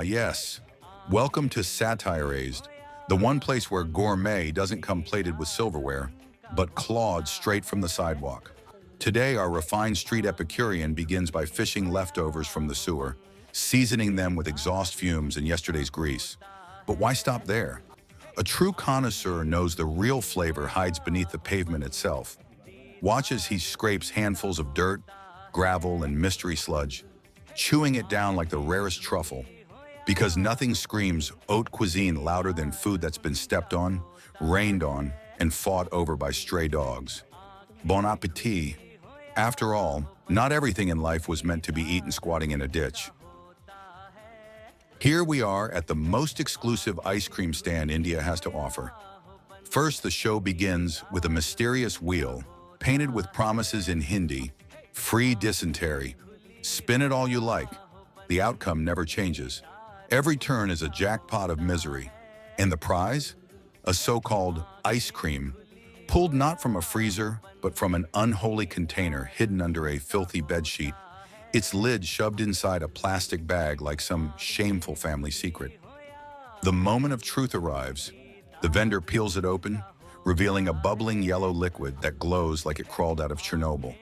Yes. Welcome to SatireAIzed, the one place where gourmet doesn't come plated with silverware, but clawed straight from the sidewalk. Today, our refined street Epicurean begins by fishing leftovers from the sewer, seasoning them with exhaust fumes and yesterday's grease. But why stop there? A true connoisseur knows the real flavor hides beneath the pavement itself. Watch as he scrapes handfuls of dirt, gravel, and mystery sludge, chewing it down like the rarest truffle. Because nothing screams haute cuisine louder than food that's been stepped on, rained on, and fought over by stray dogs. Bon appétit. After all, not everything in life was meant to be eaten squatting in a ditch. Here we are at the most exclusive ice cream stand India has to offer. First, the show begins with a mysterious wheel, painted with promises in Hindi, free dysentery. Spin it all you like. The outcome never changes. Every turn is a jackpot of misery. And the prize? A so-called ice cream, pulled not from a freezer, but from an unholy container hidden under a filthy bedsheet, its lid shoved inside a plastic bag like some shameful family secret. The moment of truth arrives. The vendor peels it open, revealing a bubbling yellow liquid that glows like it crawled out of Chernobyl.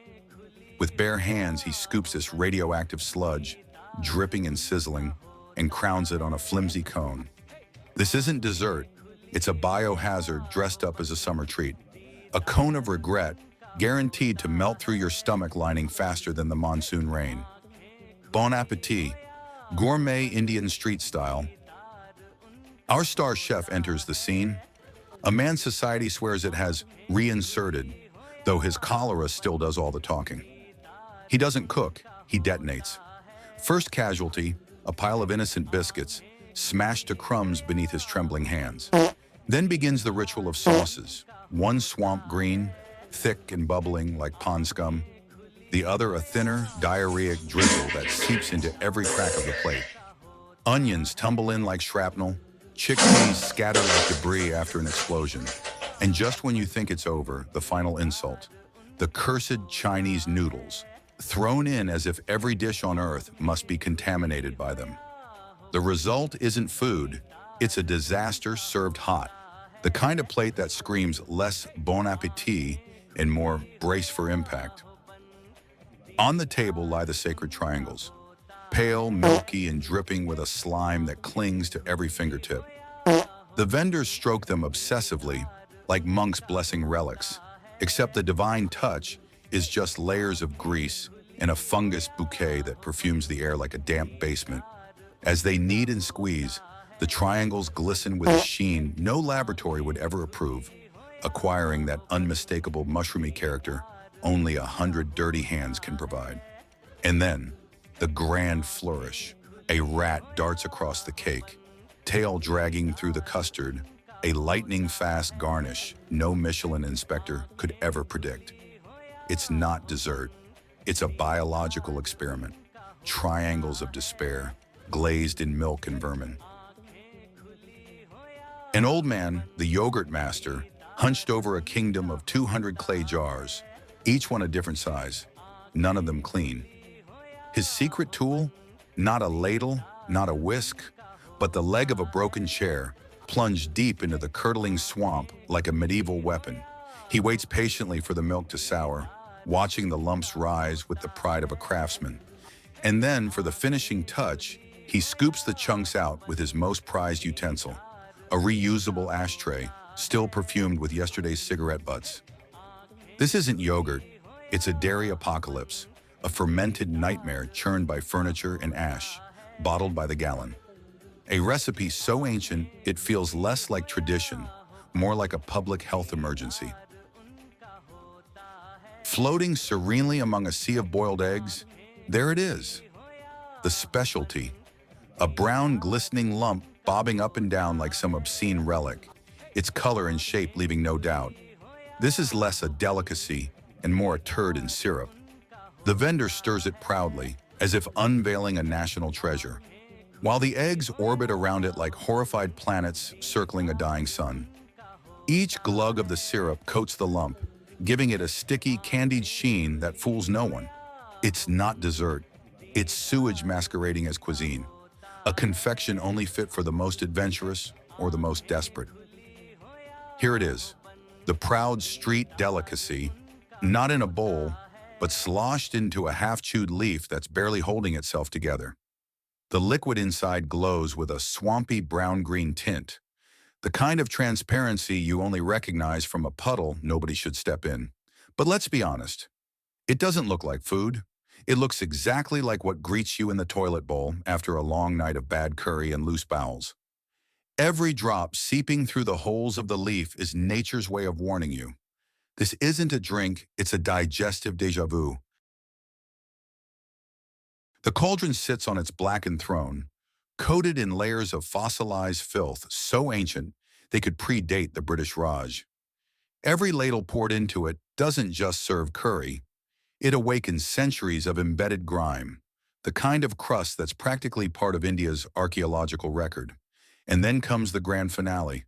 With bare hands, he scoops this radioactive sludge, dripping and sizzling, and crowns it on a flimsy cone. This isn't dessert, it's a biohazard dressed up as a summer treat. A cone of regret, guaranteed to melt through your stomach lining faster than the monsoon rain. Bon appétit, gourmet Indian street style. Our star chef enters the scene, a man society swears it has reinserted, though his cholera still does all the talking. He doesn't cook, he detonates. First casualty, a pile of innocent biscuits, smashed to crumbs beneath his trembling hands. Then begins the ritual of sauces. One swamp green, thick and bubbling like pond scum. The other a thinner, diarrheic drizzle that seeps into every crack of the plate. Onions tumble in like shrapnel, chickpeas scatter like debris after an explosion. And just when you think it's over, the final insult. The cursed Chinese noodles, thrown in as if every dish on earth must be contaminated by them. The result isn't food, it's a disaster served hot. The kind of plate that screams less bon appétit and more brace for impact. On the table lie the sacred triangles, pale, milky, and dripping with a slime that clings to every fingertip. The vendors stroke them obsessively, like monks blessing relics, except the divine touch is just layers of grease and a fungus bouquet that perfumes the air like a damp basement. As they knead and squeeze, the triangles glisten with a sheen no laboratory would ever approve, acquiring that unmistakable mushroomy character only 100 dirty hands can provide. And then, the grand flourish. A rat darts across the cake, tail dragging through the custard, a lightning-fast garnish no Michelin inspector could ever predict. It's not dessert. It's a biological experiment. Triangles of despair, glazed in milk and vermin. An old man, the yogurt master, hunched over a kingdom of 200 clay jars, each one a different size, none of them clean. His secret tool? Not a ladle, not a whisk, but the leg of a broken chair, plunged deep into the curdling swamp like a medieval weapon. He waits patiently for the milk to sour, watching the lumps rise with the pride of a craftsman. And then, for the finishing touch, he scoops the chunks out with his most prized utensil, a reusable ashtray, still perfumed with yesterday's cigarette butts. This isn't yogurt, it's a dairy apocalypse, a fermented nightmare churned by furniture and ash, bottled by the gallon. A recipe so ancient, it feels less like tradition, more like a public health emergency. Floating serenely among a sea of boiled eggs, there it is. The specialty, a brown glistening lump bobbing up and down like some obscene relic, its color and shape leaving no doubt. This is less a delicacy and more a turd in syrup. The vendor stirs it proudly, as if unveiling a national treasure, while the eggs orbit around it like horrified planets circling a dying sun. Each glug of the syrup coats the lump, giving it a sticky, candied sheen that fools no one. It's not dessert. It's sewage masquerading as cuisine. a confection only fit for the most adventurous or the most desperate. Here it is, the proud street delicacy, not in a bowl, but sloshed into a half-chewed leaf that's barely holding itself together. The liquid inside glows with a swampy brown-green tint, the kind of transparency you only recognize from a puddle nobody should step in. But let's be honest, it doesn't look like food. It looks exactly like what greets you in the toilet bowl after a long night of bad curry and loose bowels. Every drop seeping through the holes of the leaf is nature's way of warning you. This isn't a drink, it's a digestive deja vu. The cauldron sits on its blackened throne, coated in layers of fossilized filth so ancient they could predate the British Raj. Every ladle poured into it doesn't just serve curry. It awakens centuries of embedded grime, the kind of crust that's practically part of India's archaeological record. And then comes the grand finale,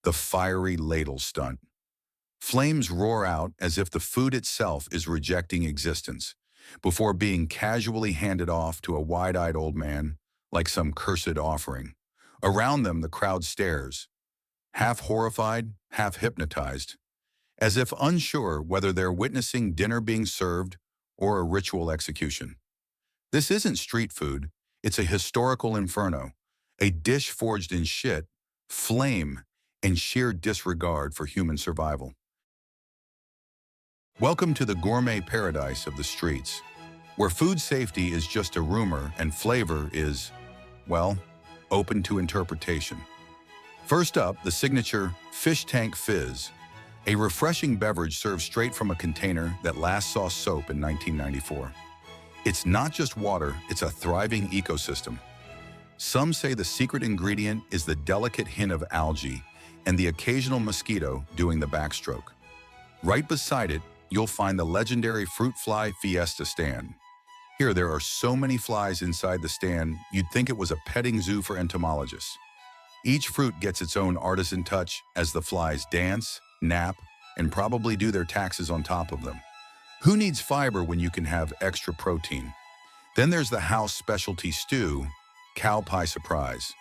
the fiery ladle stunt. Flames roar out as if the food itself is rejecting existence, before being casually handed off to a wide-eyed old man like some cursed offering. Around them, the crowd stares, half horrified, half hypnotized, as if unsure whether they're witnessing dinner being served or a ritual execution. This isn't street food, it's a historical inferno, a dish forged in shit, flame, and sheer disregard for human survival. Welcome to the gourmet paradise of the streets, where food safety is just a rumor and flavor is, well, open to interpretation. First up, the signature Fish Tank Fizz, a refreshing beverage served straight from a container that last saw soap in 1994. It's not just water, it's a thriving ecosystem. Some say the secret ingredient is the delicate hint of algae and the occasional mosquito doing the backstroke. Right beside it, you'll find the legendary fruit fly fiesta stand. Here, there are so many flies inside the stand, you'd think it was a petting zoo for entomologists. Each fruit gets its own artisan touch as the flies dance, nap, and probably do their taxes on top of them. Who needs fiber when you can have extra protein? Then there's the house specialty stew, cow pie surprise.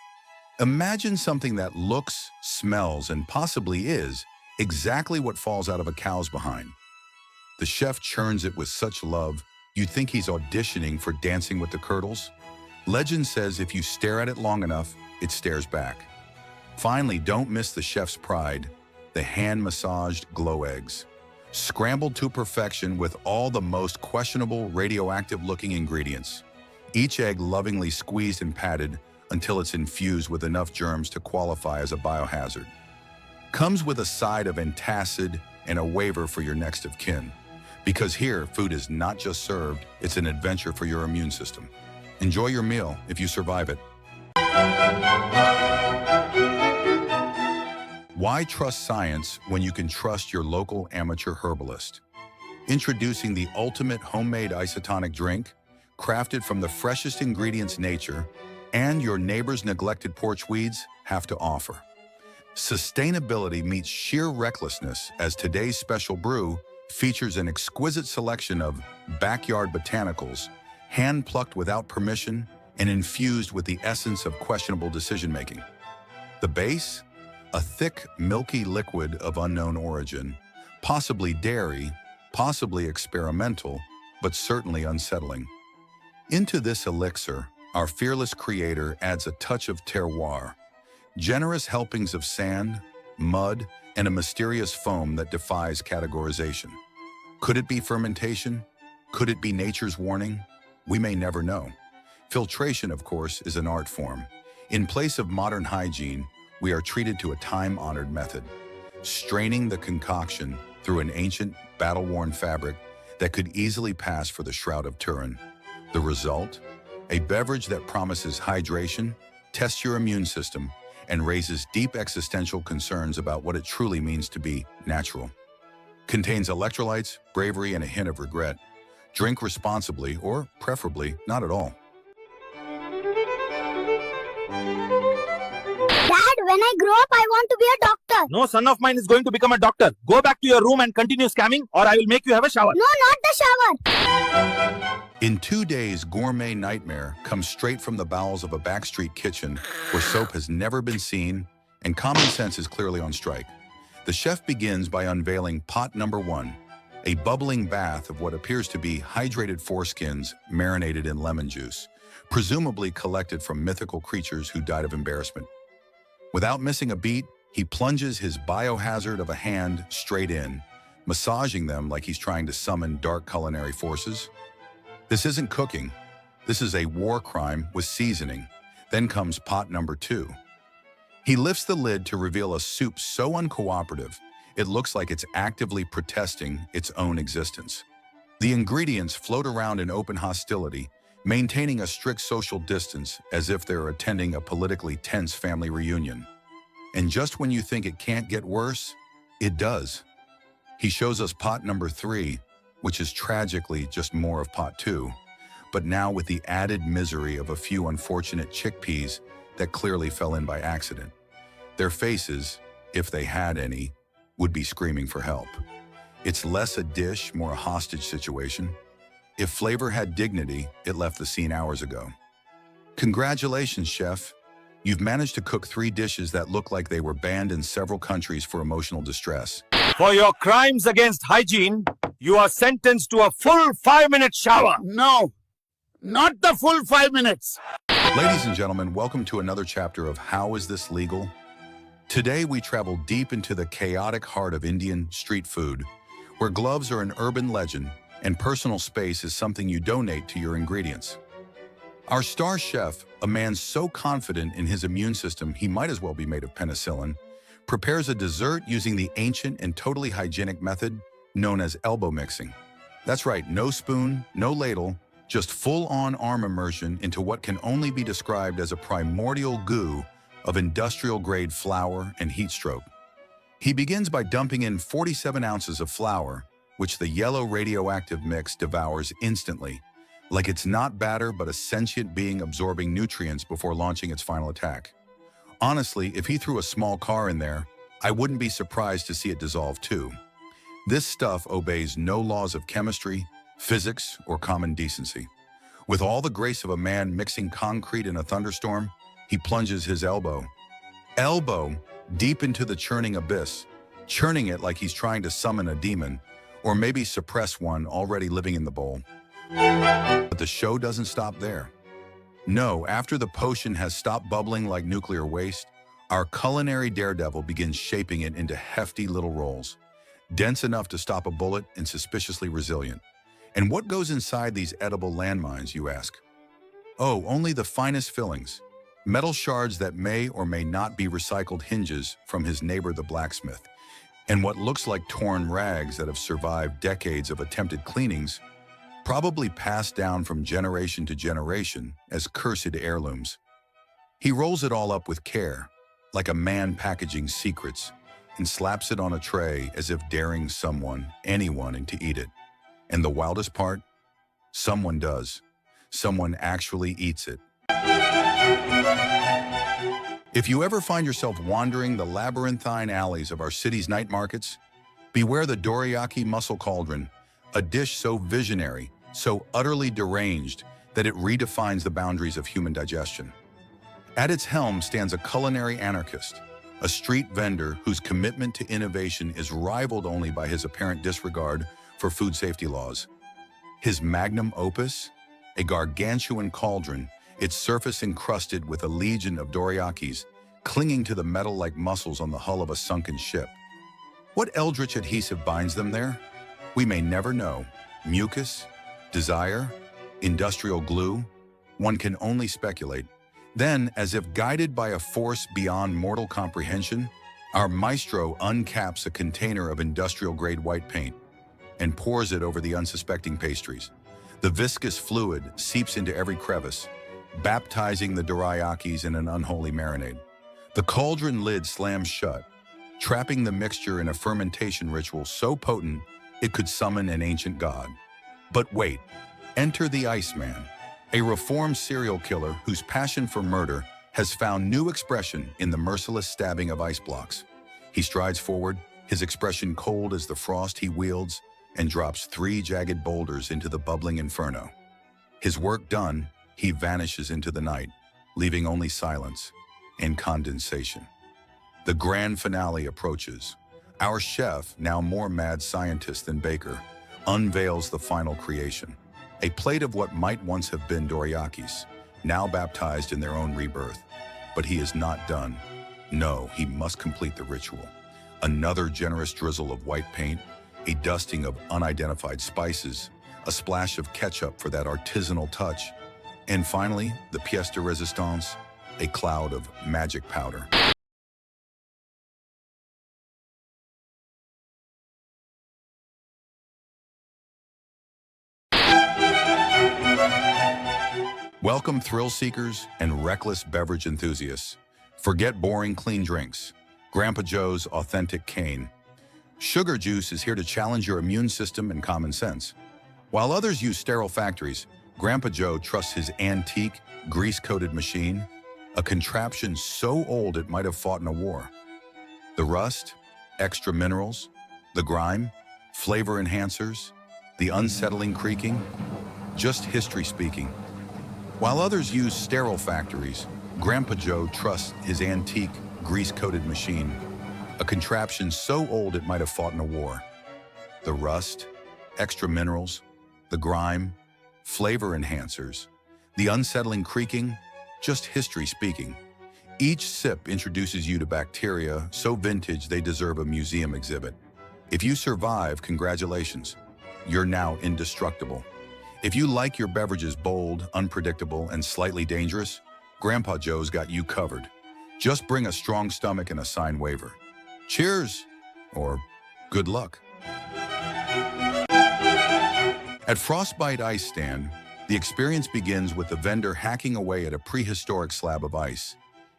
Imagine something that looks, smells, and possibly is exactly what falls out of a cow's behind. The chef churns it with such love, you'd think he's auditioning for Dancing with the Curdles. Legend says if you stare at it long enough, it stares back. Finally, don't miss the chef's pride, the hand-massaged glow eggs. Scrambled to perfection with all the most questionable radioactive-looking ingredients. Each egg lovingly squeezed and patted until it's infused with enough germs to qualify as a biohazard. Comes with a side of antacid and a waiver for your next of kin. Because here, food is not just served, it's an adventure for your immune system. Enjoy your meal if you survive it. Why trust science when you can trust your local amateur herbalist? Introducing the ultimate homemade isotonic drink, crafted from the freshest ingredients nature and your neighbor's neglected porch weeds have to offer. Sustainability meets sheer recklessness as today's special brew features an exquisite selection of backyard botanicals, hand-plucked without permission and infused with the essence of questionable decision-making. The base? A thick, milky liquid of unknown origin, possibly dairy, possibly experimental, but certainly unsettling. Into this elixir, our fearless creator adds a touch of terroir, generous helpings of sand, mud, and a mysterious foam that defies categorization. Could it be fermentation? Could it be nature's warning? We may never know. Filtration, of course, is an art form. In place of modern hygiene, we are treated to a time-honored method, straining the concoction through an ancient, battle-worn fabric that could easily pass for the Shroud of Turin. The result? A beverage that promises hydration, tests your immune system, and raises deep existential concerns about what it truly means to be natural. Contains electrolytes, bravery, and a hint of regret. Drink responsibly, or preferably not at all. Dad, when I grow up, I want to be a doctor. No son of mine is going to become a doctor. Go back to your room and continue scamming, or I will make you have a shower. No, not the shower. In 2 days, gourmet nightmare comes straight from the bowels of a backstreet kitchen where soap has never been seen and common sense is clearly on strike. The chef begins by unveiling pot number 1, a bubbling bath of what appears to be hydrated foreskins marinated in lemon juice, presumably collected from mythical creatures who died of embarrassment. Without missing a beat, he plunges his biohazard of a hand straight in, massaging them like he's trying to summon dark culinary forces. This isn't cooking. This is a war crime with seasoning. Then comes pot number 2. He lifts the lid to reveal a soup so uncooperative, it looks like it's actively protesting its own existence. The ingredients float around in open hostility, maintaining a strict social distance as if they're attending a politically tense family reunion. And just when you think it can't get worse, it does. He shows us pot number 3, which is tragically just more of pot 2, but now with the added misery of a few unfortunate chickpeas that clearly fell in by accident. Their faces, if they had any, would be screaming for help. It's less a dish, more a hostage situation. If flavor had dignity, it left the scene hours ago. Congratulations, chef. You've managed to cook 3 dishes that look like they were banned in several countries for emotional distress. For your crimes against hygiene, you are sentenced to a full 5-minute shower. No, not the full 5 minutes. Ladies and gentlemen, welcome to another chapter of How Is This Legal? Today we travel deep into the chaotic heart of Indian street food, where gloves are an urban legend and personal space is something you donate to your ingredients. Our star chef, a man so confident in his immune system he might as well be made of penicillin, prepares a dessert using the ancient and totally hygienic method known as elbow mixing. That's right, no spoon, no ladle, just full-on arm immersion into what can only be described as a primordial goo of industrial-grade flour and heat stroke. He begins by dumping in 47 ounces of flour, which the yellow radioactive mix devours instantly, like it's not batter but a sentient being absorbing nutrients before launching its final attack. Honestly, if he threw a small car in there, I wouldn't be surprised to see it dissolve too. This stuff obeys no laws of chemistry, physics, or common decency. With all the grace of a man mixing concrete in a thunderstorm, he plunges his elbow deep into the churning abyss, churning it like he's trying to summon a demon, or maybe suppress one already living in the bowl. But the show doesn't stop there. No, after the potion has stopped bubbling like nuclear waste, our culinary daredevil begins shaping it into hefty little rolls, dense enough to stop a bullet and suspiciously resilient. And what goes inside these edible landmines, you ask? Oh, only the finest fillings. Metal shards that may or may not be recycled hinges from his neighbor the blacksmith, and what looks like torn rags that have survived decades of attempted cleanings, probably passed down from generation to generation as cursed heirlooms. He rolls it all up with care, like a man packaging secrets, and slaps it on a tray as if daring anyone, to eat it. And the wildest part? Someone does. Someone actually eats it. If you ever find yourself wandering the labyrinthine alleys of our city's night markets, beware the dorayaki mussel cauldron, a dish so visionary, so utterly deranged that it redefines the boundaries of human digestion. At its helm stands a culinary anarchist, a street vendor whose commitment to innovation is rivaled only by his apparent disregard for food safety laws. His magnum opus? A gargantuan cauldron, its surface encrusted with a legion of dorayakis, clinging to the metal like muscles on the hull of a sunken ship. What eldritch adhesive binds them there? We may never know. Mucus? Desire? Industrial glue? One can only speculate. Then, as if guided by a force beyond mortal comprehension, our maestro uncaps a container of industrial-grade white paint and pours it over the unsuspecting pastries. The viscous fluid seeps into every crevice, baptizing the dorayakis in an unholy marinade. The cauldron lid slams shut, trapping the mixture in a fermentation ritual so potent it could summon an ancient god. But wait, enter the Iceman, a reformed serial killer whose passion for murder has found new expression in the merciless stabbing of ice blocks. He strides forward, his expression cold as the frost he wields, and drops 3 jagged boulders into the bubbling inferno. His work done, he vanishes into the night, leaving only silence and condensation. The grand finale approaches. Our chef, now more mad scientist than baker, unveils the final creation. A plate of what might once have been dorayakis, now baptized in their own rebirth. But he is not done. No, he must complete the ritual. Another generous drizzle of white paint, a dusting of unidentified spices, a splash of ketchup for that artisanal touch, and finally, the pièce de résistance, a cloud of magic powder. Welcome thrill seekers and reckless beverage enthusiasts. Forget boring clean drinks. Grandpa Joe's authentic cane. Sugar juice is here to challenge your immune system and common sense. While others use sterile factories, Grandpa Joe trusts his antique, grease-coated machine, a contraption so old it might have fought in a war. The rust, extra minerals, the grime, flavor enhancers, the unsettling creaking, just history speaking. While others use sterile factories, Grandpa Joe trusts his antique, grease-coated machine, a contraption so old it might have fought in a war. The rust, extra minerals, the grime, flavor enhancers, the unsettling creaking, just history speaking. Each sip introduces you to bacteria so vintage they deserve a museum exhibit. If you survive, congratulations. You're now indestructible. If you like your beverages bold, unpredictable, and slightly dangerous, Grandpa Joe's got you covered. Just bring a strong stomach and a signed waiver. Cheers, or good luck. At Frostbite Ice Stand, the experience begins with the vendor hacking away at a prehistoric slab of ice,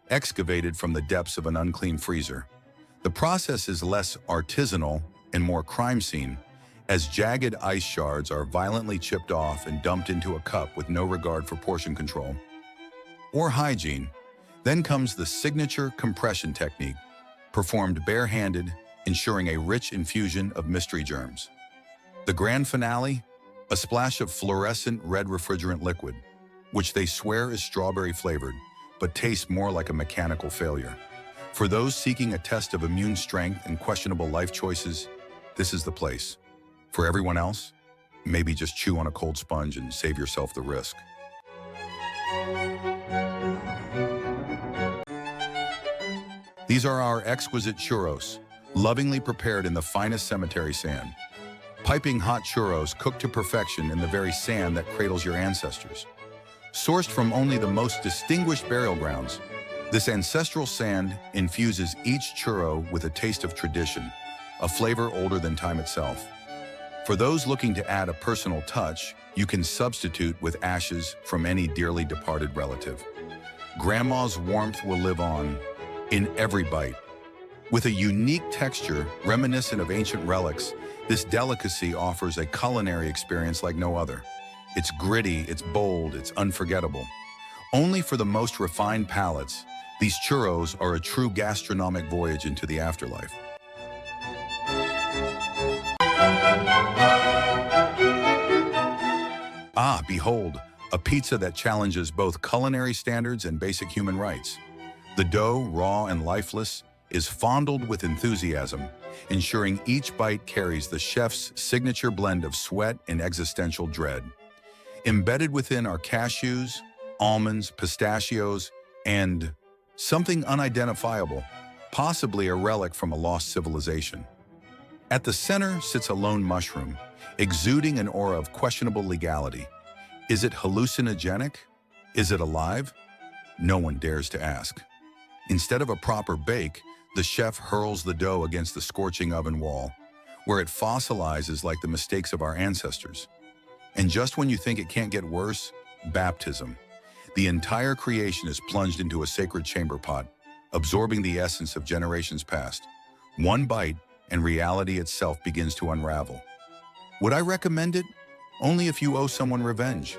excavated from the depths of an unclean freezer. The process is less artisanal and more crime scene, as jagged ice shards are violently chipped off and dumped into a cup with no regard for portion control or hygiene. Then comes the signature compression technique, performed barehanded, ensuring a rich infusion of mystery germs. The grand finale, a splash of fluorescent red refrigerant liquid, which they swear is strawberry flavored, but tastes more like a mechanical failure. For those seeking a test of immune strength and questionable life choices, this is the place. For everyone else, maybe just chew on a cold sponge and save yourself the risk. These are our exquisite churros, lovingly prepared in the finest cemetery sand. Piping hot churros cooked to perfection in the very sand that cradles your ancestors. Sourced from only the most distinguished burial grounds, this ancestral sand infuses each churro with a taste of tradition, a flavor older than time itself. For those looking to add a personal touch, you can substitute with ashes from any dearly departed relative. Grandma's warmth will live on in every bite. With a unique texture reminiscent of ancient relics, this delicacy offers a culinary experience like no other. It's gritty, it's bold, it's unforgettable. Only for the most refined palates, these churros are a true gastronomic voyage into the afterlife. Ah, behold, a pizza that challenges both culinary standards and basic human rights. The dough, raw and lifeless, is fondled with enthusiasm, ensuring each bite carries the chef's signature blend of sweat and existential dread. Embedded within are cashews, almonds, pistachios, and something unidentifiable, possibly a relic from a lost civilization. At the center sits a lone mushroom, exuding an aura of questionable legality. Is it hallucinogenic? Is it alive? No one dares to ask. Instead of a proper bake, the chef hurls the dough against the scorching oven wall, where it fossilizes like the mistakes of our ancestors. And just when you think it can't get worse, baptism. The entire creation is plunged into a sacred chamber pot, absorbing the essence of generations past. One bite, and reality itself begins to unravel. Would I recommend it? Only if you owe someone revenge.